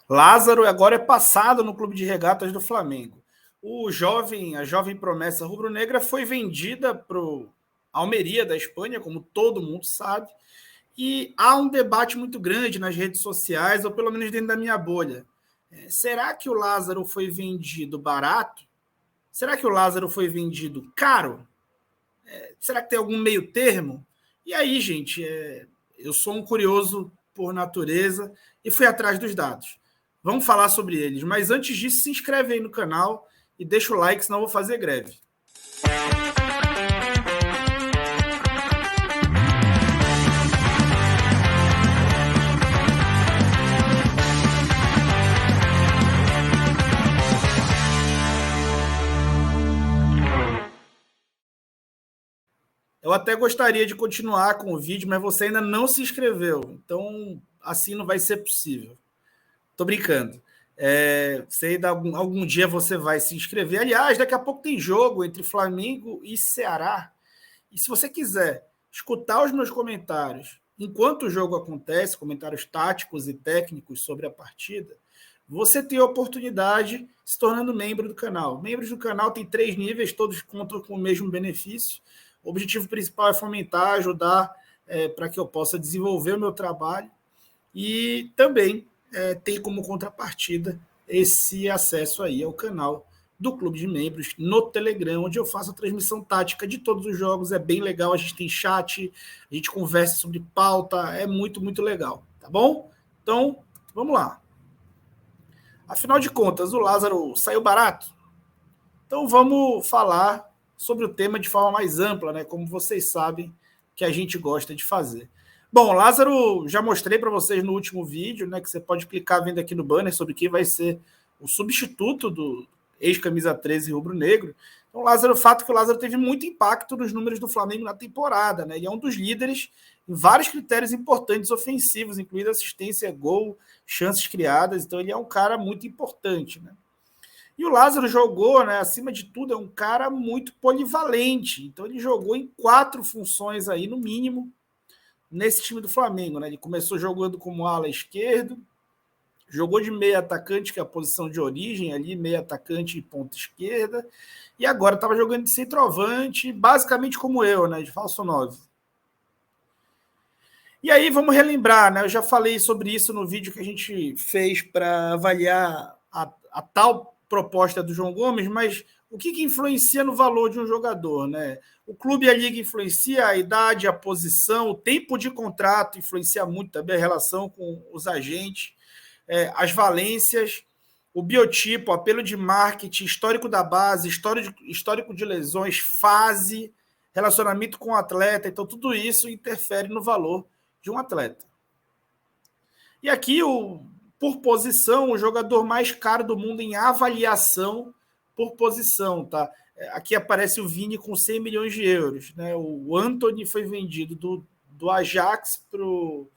Lázaro agora é passado no Clube de Regatas do Flamengo. A jovem promessa rubro-negra foi vendida para o Almeria da Espanha, como todo mundo sabe, e há um debate muito grande nas redes sociais, ou pelo menos dentro da minha bolha. Será que o Lázaro foi vendido barato? Será que o Lázaro foi vendido caro? Será que tem algum meio termo? E aí, gente, eu sou um curioso por natureza e fui atrás dos dados. Vamos falar sobre eles. Mas antes disso, se inscreve aí no canal e deixa o like, senão eu vou fazer greve. Eu até gostaria de continuar com o vídeo, mas você ainda não se inscreveu. Então, assim não vai ser possível. Tô brincando. Sei que algum dia você vai se inscrever. Aliás, daqui a pouco tem jogo entre Flamengo e Ceará. E se você quiser escutar os meus comentários enquanto o jogo acontece, comentários táticos e técnicos sobre a partida, você tem a oportunidade se tornando membro do canal. Membros do canal tem 3 níveis, todos contam com o mesmo benefício. O objetivo principal é fomentar, ajudar para que eu possa desenvolver o meu trabalho e também tem como contrapartida esse acesso aí ao canal do Clube de Membros no Telegram, onde eu faço a transmissão tática de todos os jogos. É bem legal, a gente tem chat, a gente conversa sobre pauta, é muito, muito legal, tá bom? Então, vamos lá. Afinal de contas, o Lázaro saiu barato? Então vamos falar sobre o tema de forma mais ampla, né? Como vocês sabem que a gente gosta de fazer. Bom, Lázaro, já mostrei para vocês no último vídeo, né? Que você pode clicar vendo aqui no banner sobre quem vai ser o substituto do ex-camisa 13 rubro-negro. Então, Lázaro, o fato é que o Lázaro teve muito impacto nos números do Flamengo na temporada, né? Ele é um dos líderes em vários critérios importantes ofensivos, incluindo assistência, gol, chances criadas. Então, ele é um cara muito importante, né? E o Lázaro jogou, né, acima de tudo, é um cara muito polivalente. Então ele jogou em 4 funções aí, no mínimo, nesse time do Flamengo. Né? Ele começou jogando como ala esquerdo, jogou de meia atacante, que é a posição de origem ali, meia atacante e ponta esquerda, e agora estava jogando de centroavante, basicamente como eu, né, de falso 9. E aí vamos relembrar, né? Eu já falei sobre isso no vídeo que a gente fez para avaliar a tal proposta do João Gomes, mas o que influencia no valor de um jogador, né? O clube e a liga influencia, a idade, a posição, o tempo de contrato influencia muito também a relação com os agentes, as valências, o biotipo, apelo de marketing, histórico da base, histórico de lesões, fase, relacionamento com o atleta. Então, tudo isso interfere no valor de um atleta. E aqui, por posição, o jogador mais caro do mundo em avaliação por posição, tá? Aqui aparece o Vini com 100 milhões de euros, né? O Antony foi vendido do Ajax para o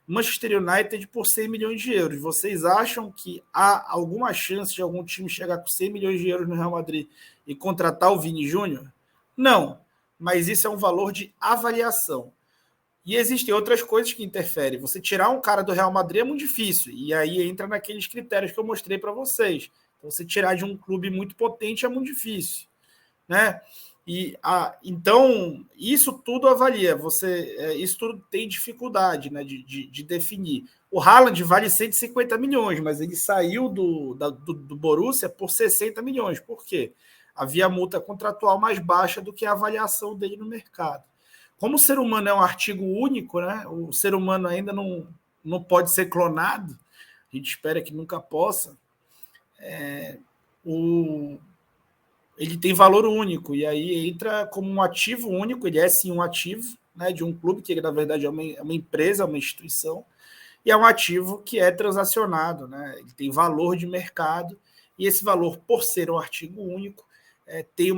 Manchester United por 100 milhões de euros. Vocês acham que há alguma chance de algum time chegar com 100 milhões de euros no Real Madrid e contratar o Vini Júnior? Não, mas isso é um valor de avaliação. E existem outras coisas que interferem. Você tirar um cara do Real Madrid é muito difícil. E aí entra naqueles critérios que eu mostrei para vocês. Então, você tirar de um clube muito potente é muito difícil, né? Então, isso tudo avalia. Isso tudo tem dificuldade, né, de definir. O Haaland vale 150 milhões, mas ele saiu do Borussia por 60 milhões. Por quê? Havia multa contratual mais baixa do que a avaliação dele no mercado. Como o ser humano é um artigo único, né? O ser humano ainda não pode ser clonado, a gente espera que nunca possa, ele tem valor único, e aí entra como um ativo único, ele é sim um ativo, né, de um clube, que na verdade é uma empresa, uma instituição, e é um ativo que é transacionado, né? Ele tem valor de mercado, e esse valor, por ser um artigo único, tem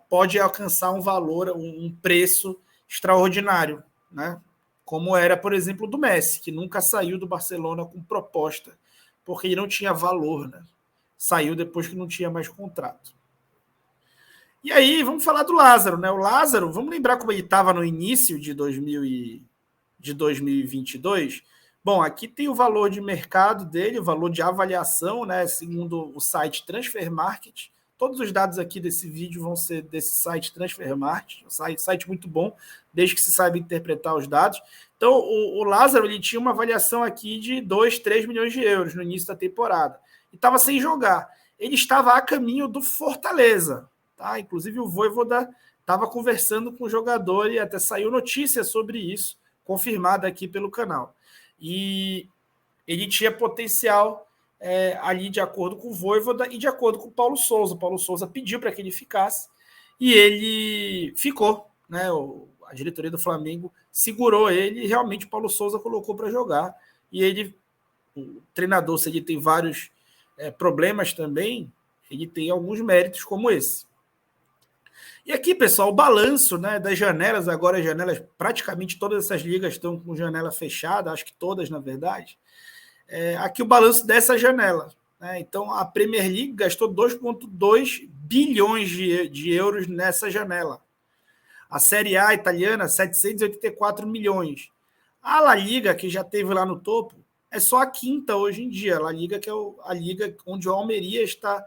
pode alcançar um valor, um preço extraordinário, né? Como era, por exemplo, do Messi, que nunca saiu do Barcelona com proposta, porque ele não tinha valor, né? Saiu depois que não tinha mais contrato. E aí, vamos falar do Lázaro, né? O Lázaro, vamos lembrar como ele estava no início de 2022? Bom, aqui tem o valor de mercado dele, o valor de avaliação, né, segundo o site Transfer Market. Todos os dados aqui desse vídeo vão ser desse site Transfer Market, um site muito bom, desde que se saiba interpretar os dados. Então, o Lázaro ele tinha uma avaliação aqui de 2, 3 milhões de euros no início da temporada. E estava sem jogar. Ele estava a caminho do Fortaleza. Tá? Inclusive, o Vojvoda estava conversando com o jogador e até saiu notícia sobre isso, confirmada aqui pelo canal. E ele tinha potencial ali de acordo com o Vojvoda e de acordo com o Paulo Souza. O Paulo Souza pediu para que ele ficasse e ele ficou. Né? A diretoria do Flamengo segurou ele e realmente o Paulo Souza colocou para jogar. E ele, o treinador, se ele tem vários problemas também, ele tem alguns méritos como esse. E aqui, pessoal, o balanço, né, das janelas, agora as janelas, praticamente todas essas ligas estão com janela fechada, acho que todas, na verdade. Aqui o balanço dessa janela. Né? Então, a Premier League gastou 2,2 bilhões de euros nessa janela. A Série A italiana, 784 milhões. A La Liga, que já teve lá no topo, é só a quinta hoje em dia. A La Liga, que é a liga onde o Almeria está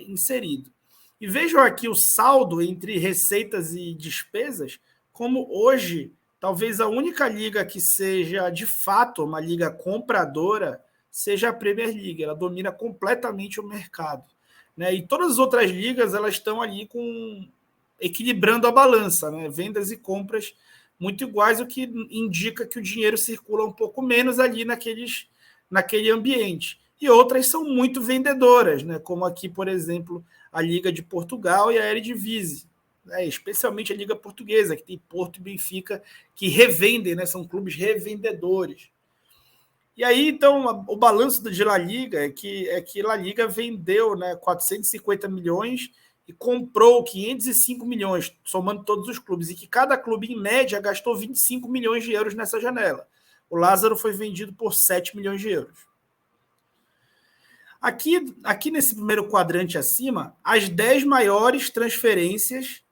inserido. E vejam aqui o saldo entre receitas e despesas, como hoje, talvez a única liga que seja, de fato, uma liga compradora, seja a Premier League. Ela domina completamente o mercado. Né? E todas as outras ligas, elas estão ali equilibrando a balança, né? Vendas e compras muito iguais, o que indica que o dinheiro circula um pouco menos ali naquele ambiente. E outras são muito vendedoras, né? Como aqui, por exemplo, a Liga de Portugal e a Eredivisie, né? Especialmente a Liga Portuguesa, que tem Porto e Benfica, que revendem, né? São clubes revendedores. E aí, então, o balanço de La Liga é que La Liga vendeu, né, 450 milhões e comprou 505 milhões, somando todos os clubes, e que cada clube, em média, gastou 25 milhões de euros nessa janela. O Lázaro foi vendido por 7 milhões de euros. Aqui nesse primeiro quadrante acima, as 10 maiores transferências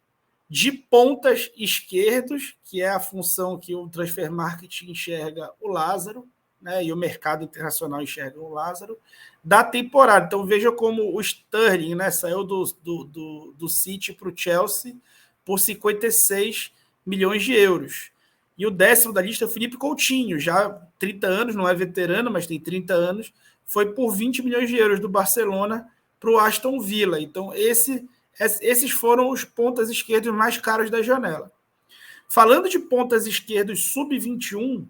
de pontas esquerdos, que é a função que o Transfer Market enxerga o Lázaro, né, e o mercado internacional enxerga o Lázaro, da temporada. Então veja como o Sterling, né, saiu do City para o Chelsea por 56 milhões de euros. E o 10º da lista é o Felipe Coutinho, já 30 anos, não é veterano, mas tem 30 anos, foi por 20 milhões de euros do Barcelona para o Aston Villa. Então, esses foram os pontas esquerdos mais caros da janela. Falando de pontas esquerdos sub-21,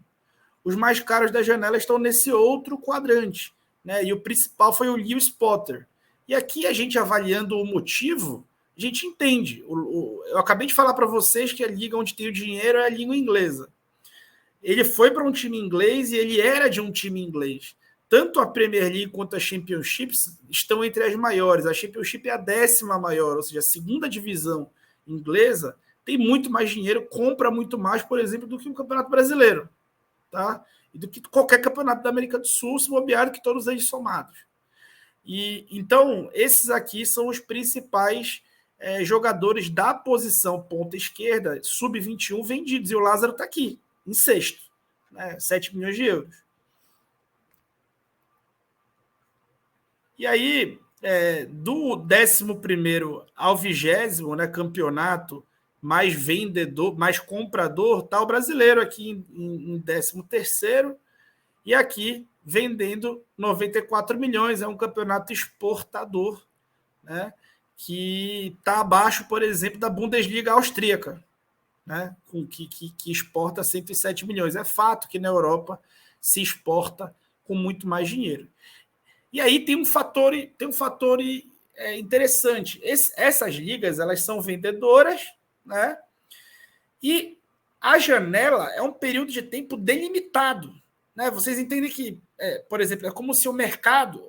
os mais caros da janela estão nesse outro quadrante. Né? E o principal foi o Lewis Potter. E aqui a gente avaliando o motivo, a gente entende. Eu acabei de falar para vocês que a liga onde tem o dinheiro é a língua inglesa. Ele foi para um time inglês e ele era de um time inglês. Tanto a Premier League quanto a Championship estão entre as maiores. A Championship é a 10ª maior, ou seja, a segunda divisão inglesa tem muito mais dinheiro, compra muito mais, por exemplo, do que o Campeonato Brasileiro. Tá? E do que qualquer campeonato da América do Sul, se bobear, que todos eles somados. E então, esses aqui são os principais jogadores da posição ponta esquerda, sub-21, vendidos. E o Lázaro está aqui, em sexto, né? 7 milhões de euros. E aí, do 11º ao 20º, né, campeonato mais vendedor, mais comprador, está o brasileiro aqui em 13º e aqui vendendo 94 milhões. É um campeonato exportador, né, que está abaixo, por exemplo, da Bundesliga austríaca, né, que exporta 107 milhões. É fato que na Europa se exporta com muito mais dinheiro. E aí tem um fator interessante. Essas ligas, elas são vendedoras, né? E a janela é um período de tempo delimitado. Né? Vocês entendem que, por exemplo, é como se o mercado...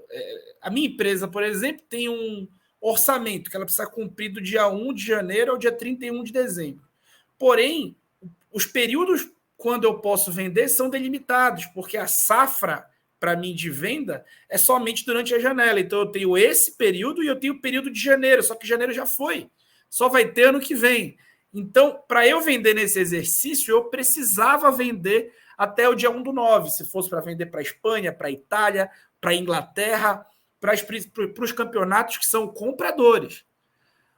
a minha empresa, por exemplo, tem um orçamento que ela precisa cumprir do dia 1 de janeiro ao dia 31 de dezembro. Porém, os períodos quando eu posso vender são delimitados, porque a safra para mim de venda é somente durante a janela. Então eu tenho esse período e eu tenho o período de janeiro, só que janeiro já foi. Só vai ter ano que vem. Então, para eu vender nesse exercício, eu precisava vender até o dia 1/9, se fosse para vender para a Espanha, para a Itália, para a Inglaterra, para os campeonatos que são compradores.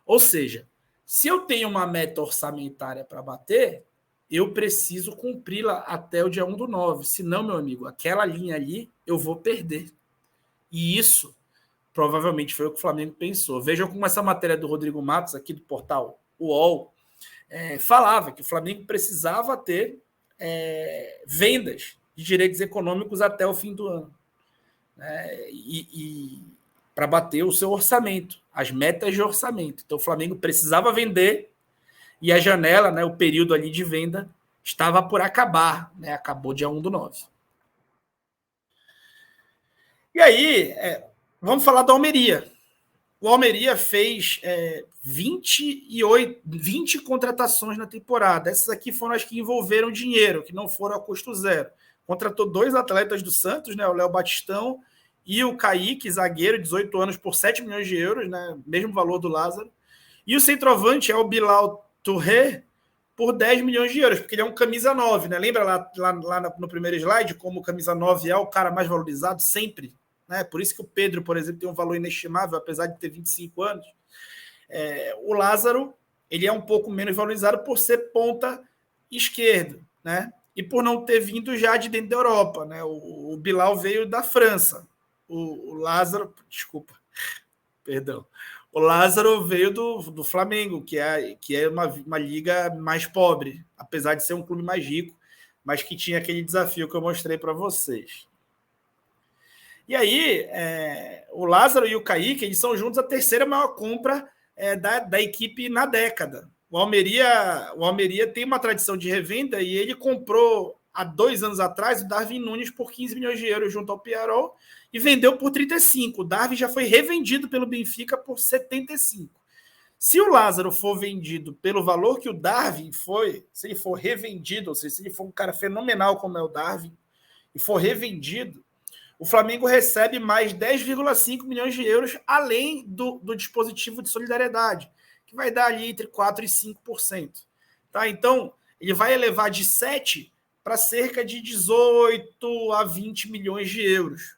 Ou seja, se eu tenho uma meta orçamentária para bater, eu preciso cumpri-la até o dia 1/9. Senão, meu amigo, aquela linha ali eu vou perder. E isso provavelmente foi o que o Flamengo pensou. Vejam como essa matéria do Rodrigo Matos, aqui do portal UOL, falava que o Flamengo precisava ter vendas de direitos econômicos até o fim do ano. E para bater o seu orçamento, as metas de orçamento. Então o Flamengo precisava vender e a janela, o período ali de venda, estava por acabar. Acabou dia 1/9. E aí, vamos falar do Almeria. O Almeria fez 20 contratações na temporada. Essas aqui foram as que envolveram dinheiro, que não foram a custo zero. Contratou 2 atletas do Santos, o Léo Batistão e o Kaique, zagueiro, 18 anos, por 7 milhões de euros, mesmo valor do Lázaro. E o centroavante é o Bilal Touré, por 10 milhões de euros, porque ele é um camisa 9. Lembra lá no primeiro slide como o camisa 9 é o cara mais valorizado sempre? Por isso que o Pedro, por exemplo, tem um valor inestimável, apesar de ter 25 anos. O Lázaro, ele é um pouco menos valorizado por ser ponta esquerdo, e por não ter vindo já de dentro da Europa. O Bilal veio da França. O Lázaro, desculpa, perdão. O Lázaro veio do Flamengo, que é uma liga mais pobre, apesar de ser um clube mais rico, mas que tinha aquele desafio que eu mostrei para vocês. E aí, o Lázaro e o Kaique, eles são juntos a terceira maior compra da equipe na década. O Almeria tem uma tradição de revenda e ele comprou, há 2 anos atrás, o Darwin Nunes por 15 milhões de euros junto ao Pearol e vendeu por 35. O Darwin já foi revendido pelo Benfica por 75. Se o Lázaro for vendido pelo valor que o Darwin foi, se ele for revendido, ou seja, se ele for um cara fenomenal como é o Darwin, e for revendido, o Flamengo recebe mais 10,5 milhões de euros, além do dispositivo de solidariedade, que vai dar ali entre 4% e 5%. Tá? Então, ele vai elevar de 7 para cerca de 18 a 20 milhões de euros,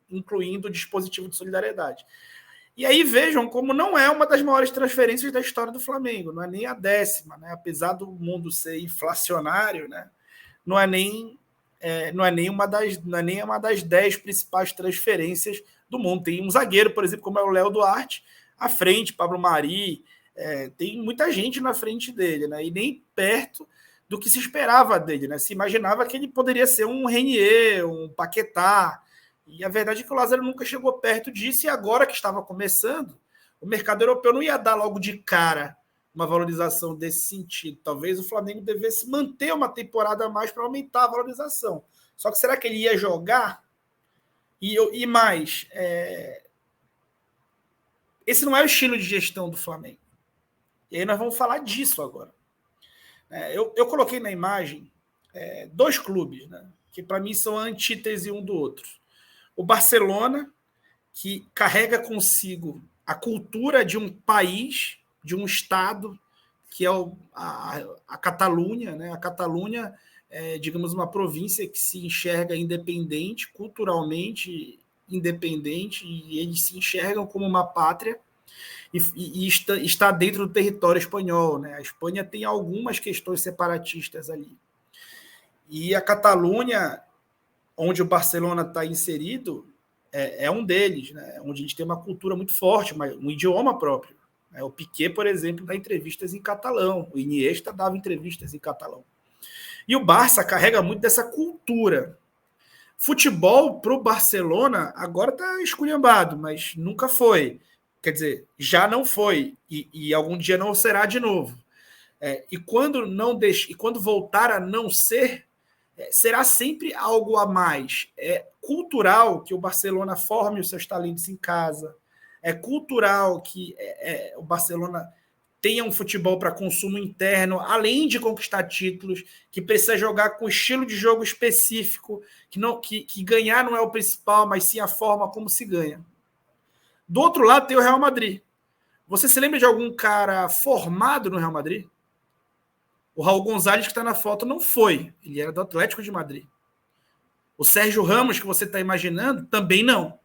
incluindo o dispositivo de solidariedade. E aí vejam como não é uma das maiores transferências da história do Flamengo, não é nem a 10ª, apesar do mundo ser inflacionário, não é nem uma das 10 principais transferências do mundo. Tem um zagueiro, por exemplo, como é o Léo Duarte, à frente, Pablo Mari, tem muita gente na frente dele, e nem perto do que se esperava dele. Se imaginava que ele poderia ser um Renier, um Paquetá, e a verdade é que o Lázaro nunca chegou perto disso, e agora que estava começando, o mercado europeu não ia dar logo de cara uma valorização desse sentido. Talvez o Flamengo devesse manter uma temporada a mais para aumentar a valorização. Só que será que ele ia jogar? E mais, esse não é o estilo de gestão do Flamengo. E aí nós vamos falar disso agora. Eu coloquei na imagem 2 clubes, que para mim são a antítese um do outro. O Barcelona, que carrega consigo a cultura de um país, de um estado, que é a Catalunha. A Catalunha é, digamos, uma província que se enxerga independente, culturalmente independente, e eles se enxergam como uma pátria e está dentro do território espanhol. A Espanha tem algumas questões separatistas ali. E a Catalunha, onde o Barcelona está inserido, é um deles, onde a gente tem uma cultura muito forte, um idioma próprio. O Piqué, por exemplo, dá entrevistas em catalão, o Iniesta dava entrevistas em catalão. E o Barça carrega muito dessa cultura. Futebol para o Barcelona agora está esculhambado, mas nunca foi. Quer dizer, já não foi, e algum dia não será de novo. E quando voltar a não ser, será sempre algo a mais. É cultural que o Barcelona forme os seus talentos em casa. É cultural que o Barcelona tenha um futebol para consumo interno, além de conquistar títulos, que precisa jogar com estilo de jogo específico, que ganhar não é o principal, mas sim a forma como se ganha. Do outro lado tem o Real Madrid. Você se lembra de algum cara formado no Real Madrid? O Raul Gonzalez, que está na foto, não foi. Ele era do Atlético de Madrid. O Sérgio Ramos, que você está imaginando, também não.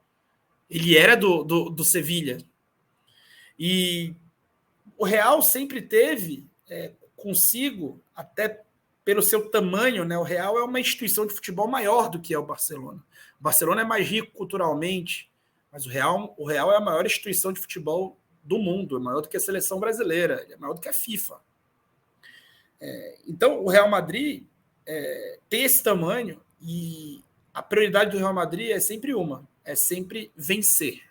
Ele era do Sevilha. E o Real sempre teve consigo, até pelo seu tamanho, né? O Real é uma instituição de futebol maior do que é o Barcelona. O Barcelona é mais rico culturalmente, mas o Real é a maior instituição de futebol do mundo, é maior do que a seleção brasileira, é maior do que a FIFA. Então, o Real Madrid tem esse tamanho e a prioridade do Real Madrid é sempre vencer.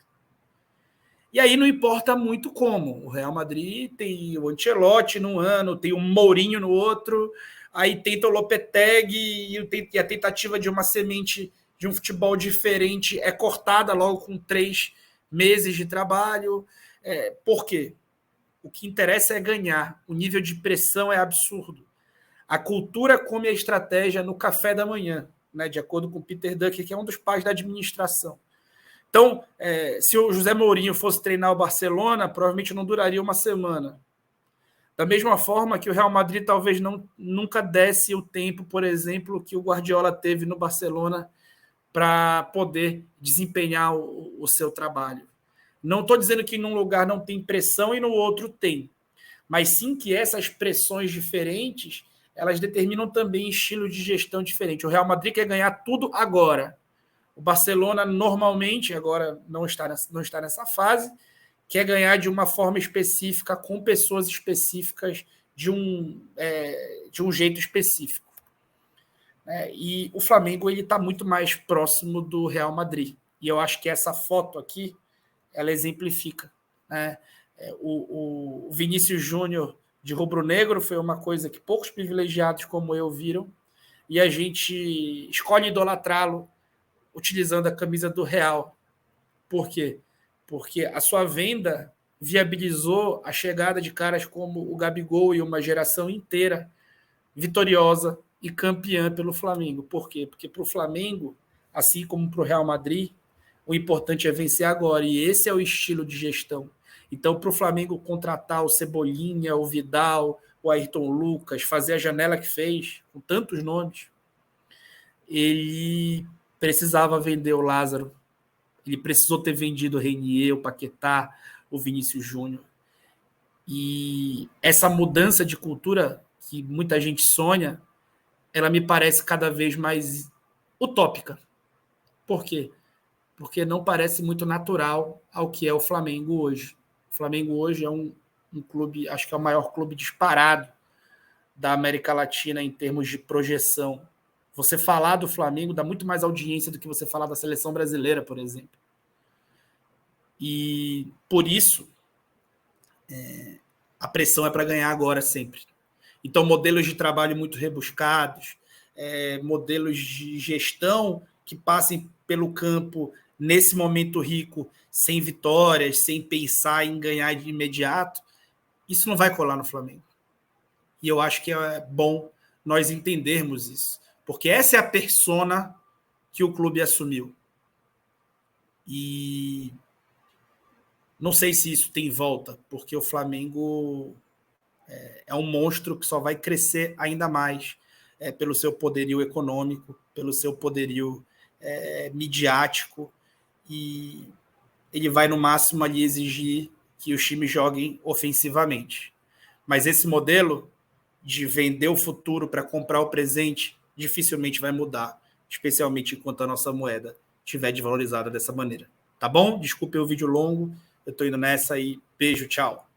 E aí não importa muito como. O Real Madrid tem o Ancelotti num ano, tem o Mourinho no outro, aí tenta o Lopetegui e a tentativa de uma semente de um futebol diferente é cortada logo com 3 meses de trabalho. Por quê? O que interessa é ganhar. O nível de pressão é absurdo. A cultura come a estratégia no café da manhã, né, de acordo com o Peter Drucker, que é um dos pais da administração. Então, se o José Mourinho fosse treinar o Barcelona, provavelmente não duraria uma semana. Da mesma forma que o Real Madrid talvez nunca desse o tempo, por exemplo, que o Guardiola teve no Barcelona para poder desempenhar o seu trabalho. Não estou dizendo que num lugar não tem pressão e no outro tem, mas sim que essas pressões diferentes, elas determinam também estilo de gestão diferente. O Real Madrid quer ganhar tudo agora. O Barcelona normalmente, agora não está nessa fase, quer ganhar de uma forma específica, com pessoas específicas, de um jeito específico. E o Flamengo está muito mais próximo do Real Madrid. E eu acho que essa foto aqui, ela exemplifica. Né? O Vinícius Júnior de rubro-negro foi uma coisa que poucos privilegiados como eu viram, e a gente escolhe idolatrá-lo utilizando a camisa do Real. Por quê? Porque a sua venda viabilizou a chegada de caras como o Gabigol e uma geração inteira vitoriosa e campeã pelo Flamengo. Por quê? Porque para o Flamengo, assim como para o Real Madrid, o importante é vencer agora. E esse é o estilo de gestão. Então, para o Flamengo contratar o Cebolinha, o Vidal, o Ayrton Lucas, fazer a janela que fez, com tantos nomes, ele precisava vender o Lázaro, ele precisou ter vendido o Renier, o Paquetá, o Vinícius Júnior. E essa mudança de cultura que muita gente sonha, ela me parece cada vez mais utópica. Por quê? Porque não parece muito natural ao que é o Flamengo hoje. O Flamengo hoje é um clube, acho que é o maior clube disparado da América Latina em termos de projeção. Você falar do Flamengo dá muito mais audiência do que você falar da seleção brasileira, por exemplo. E por isso a pressão é para ganhar agora sempre. Então, modelos de trabalho muito rebuscados, modelos de gestão que passem pelo campo nesse momento rico, sem vitórias, sem pensar em ganhar de imediato, isso não vai colar no Flamengo. E eu acho que é bom nós entendermos isso. Porque essa é a persona que o clube assumiu. E não sei se isso tem volta, porque o Flamengo é um monstro que só vai crescer ainda mais pelo seu poderio econômico, pelo seu poderio midiático, e ele vai, no máximo, ali exigir que os times joguem ofensivamente. Mas esse modelo de vender o futuro para comprar o presente dificilmente vai mudar, especialmente enquanto a nossa moeda estiver desvalorizada dessa maneira. Tá bom? Desculpe o vídeo longo, eu estou indo nessa e beijo, tchau.